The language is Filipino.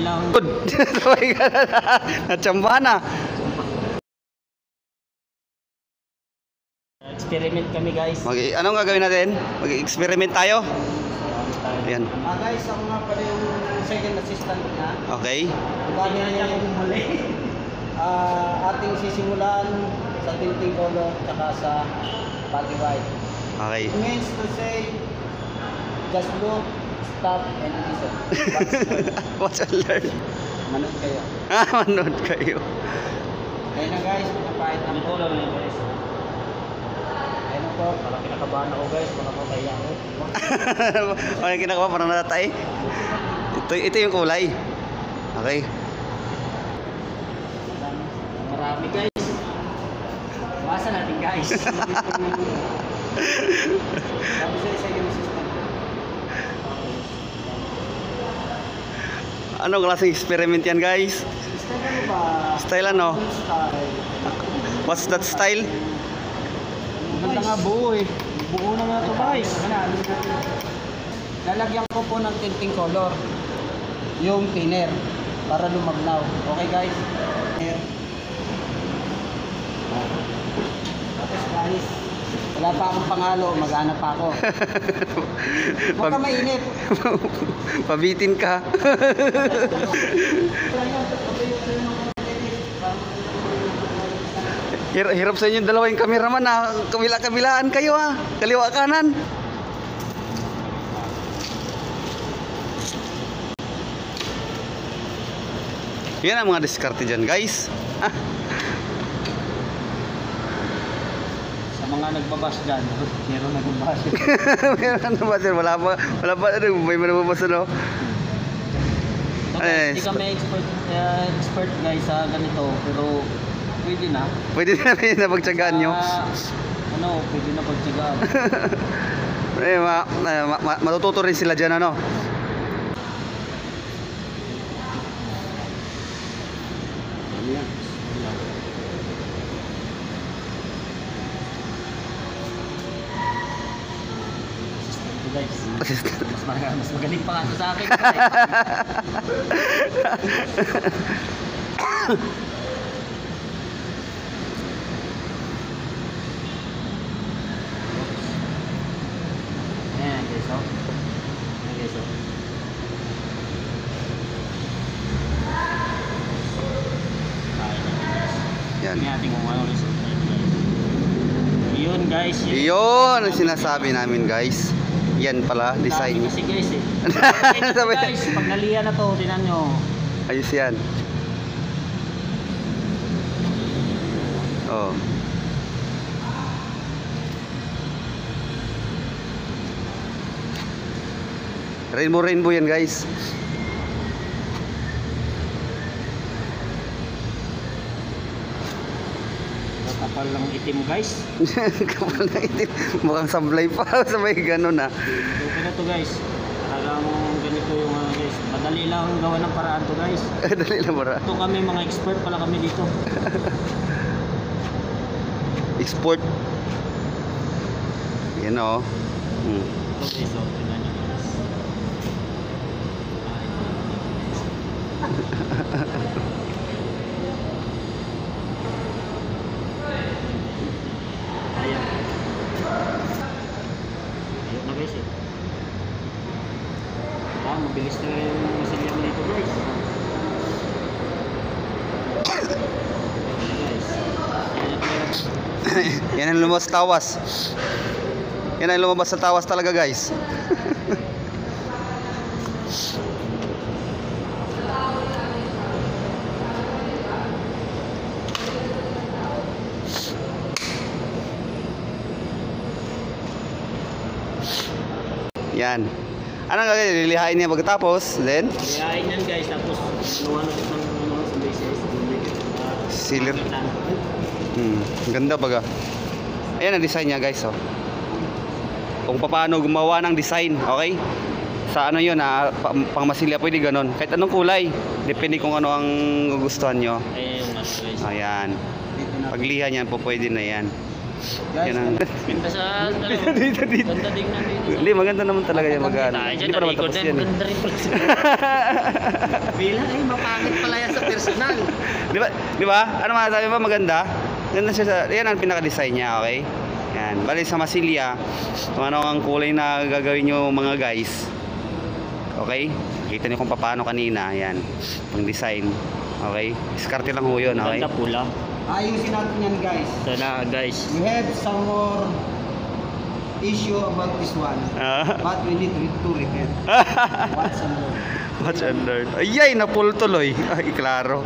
madali lang. Sabay ka na. Natsambahan na. Experiment kami guys. Anong gagawin natin? Mag-experiment tayo? Ayan. Guys, ako nga pala yung second assistant na. Okay. Kami niya yung muli. Ating sisimulan sa tilting color tsaka sa body white. Okay. It means to say, just look, stop, and listen. Watch and learn. Manood kayo. Manood kayo. Ayun na guys, pinapahit na po. Ayun na po, parang kinakabahan ako guys, parang makakaya ako. Okay, kinakabahan, parang natatay. Ito yung kulay. Okay. Marami guys. Basa natin guys. Sabi sa'yo sa yung assistant. Anong klaseng experiment yan guys? Style ano ba? Style ano? Style. What's that style? Maganda nga buo eh. Buo na nga ito guys. Lalagyan ko po ng tinting color. Yung thinner. Para lumagnaw. Okay guys? Tapos guys, wala pa akong pangalo. Mag-aanap pa ako. Huwag ka mainit. Pabitin ka. Hirap sa inyo dalawa yung cameraman na kabila-kabilaan kayo ha. Kaliwa kanan. Yan ang mga diskarte dyan guys. Sa mga nagbabash dyan, meron nagbabash. Meron na ba sir? Wala pa may manababasa no? Hindi kami expert guys sa ganito, pero pwede na. Pwede na pagtsagaan nyo. Pwede na pagtsagaan. Matututo rin sila dyan ano. Guys, mas magaling pa nga ito sa akin. Ayan guys, oh. Ayan guys, oh. Yan. Hindi natin kung ano result na yun guys. Yun guys. Yun ang sinasabi namin guys. Yan pala, design. Dami kasi guys eh. Guys, pag naliyan na to, tinan nyo. Ayos yan. Oh. Rainbow yan guys. Kapal lang itim guys. Kapal ng itim. Mukhang sablay pa. Sabay ganun ah. Okay na to guys. Talagang ganito yung guys. Madali lang gawa ng paraan to guys. Dali lang para. Ito kami mga expert pala kami dito. Export. Yan o. Ito guys, oh, tingnan nyo guys. Ayan. Ayun na guys eh. Mabilis na yung masilya mo dito guys. Yan ang lumabas sa tawas. Yan ang lumabas sa tawas talaga guys. Yan. Anong gagawin? Lilihain niya pagkatapos, then? Lilihain yan guys, tapos ano sa bases. Sealer. Ganda baga. Ayan ang design niya guys, oh. Kung paano gumawa ng design, okay? Sa ano yun, pang masilya pwede ganon. Kahit anong kulay, depende kung ano ang gugustuhan nyo. Ayan yung guys. Ayan. Pagliha niyan po pwede na yan. Guys, Yan ang... Ganda sa ano. dito. Ganda din na dito. Hindi, maganda naman talaga yung mag-ano. Tayo Hindi dyan, pa naman nalikod tapos din. yan. eh. Ganda rin pala siya. bilang ay mapangit pala yan sa personal. Di ba? Ano masasabi mo? Maganda? Ganda siya sa... Yan ang pinaka-design niya, okay? Yan. Bali sa Masilya, kung ano ang kulay na gagawin nyo mga guys. Okay? Kita niyo kung paano kanina. Yan. Ang design. Okay? Diskarte lang ho yun, okay? Ganda pula. Ayusin natin yan guys. Ito na guys. We have some more issue about this one. But we need to repair. What's more? Watch and learn. Ayay, napul tuloy. Ay, klaro.